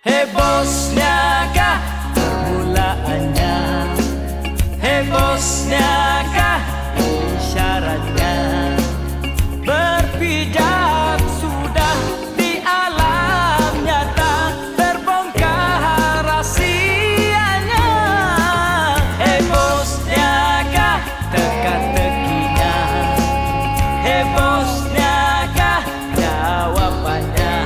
Hebosnya kah permulaannya, hebosnya kah isyaratnya, berpijak sudah di alam nyata, terbongkar rahasianya. Hebosnya kah teka-tekinya, hebosnya kah jawabannya,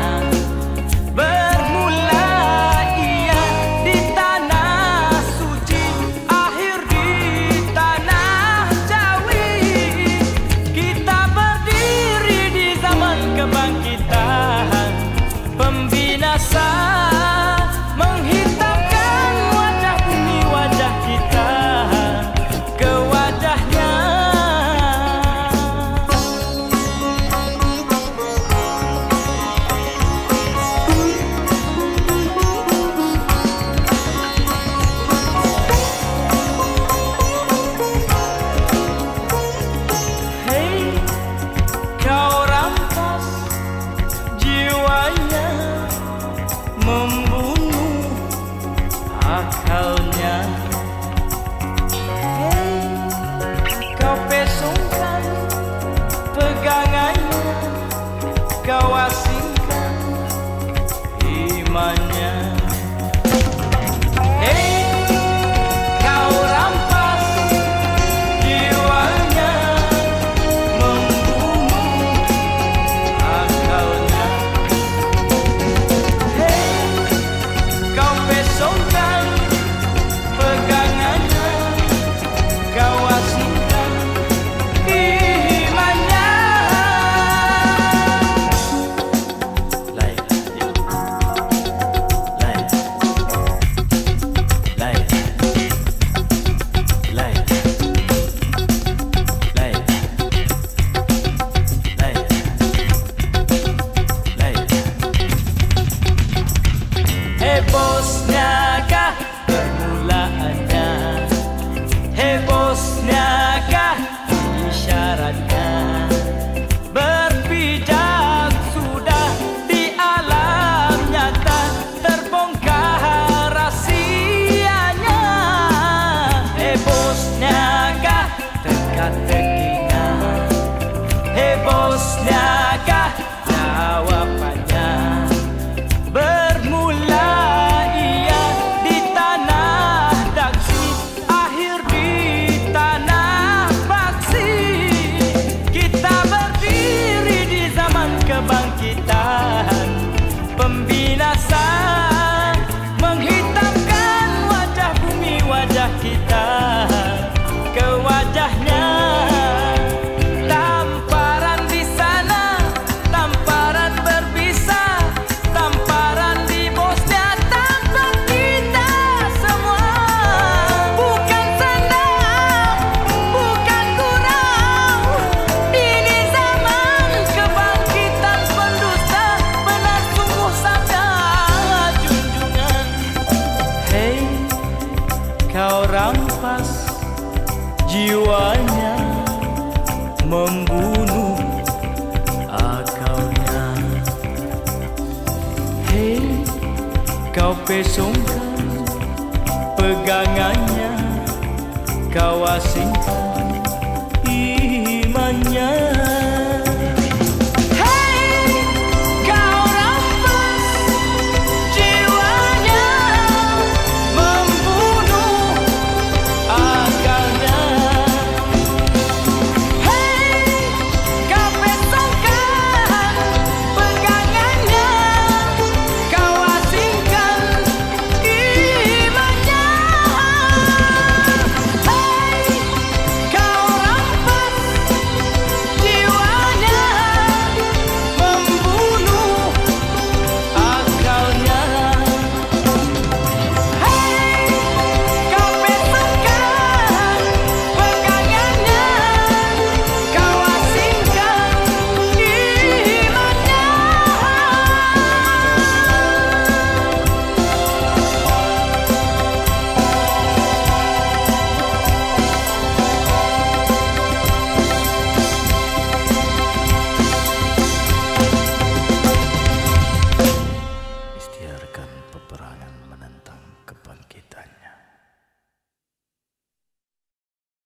menghitamkan wajah bumi, wajah kita ke wajahnya. Hei, kau rampas jiwanya, membunuh akalnya. Hei, kau pesongkan pegangannya, kau asingkan imannya. Hei, kau rampas jiwanya, membunuh akalnya. Kau pesongkan pegangannya, kau asingkan imannya. Hebosnya kah permulaannya, hebosnya kah isyaratnya, berpijak sudah di alam nyata, terbongkar rahasianya. Hebosnya kah teka-tekinya, hebosnya kah jawabannya, bermula ia di tanah Daksi, akhir di tanah Paksi. Kita berdiri di zaman kebangkitan, pembinasan menghitamkan wajah bumi, wajah kita ke wajahnya. Tamparan di sana, tamparan berbisa, tamparan di bosnya, tampar kita semua. Bukan senang, bukan gurau, ini zaman kebangkitan pendusta, benar sungguh sabda junjungan. Hei, kau rampas jiwanya, membunuh akalnya. Hei, kau pesongkan pegangannya, kau asingkan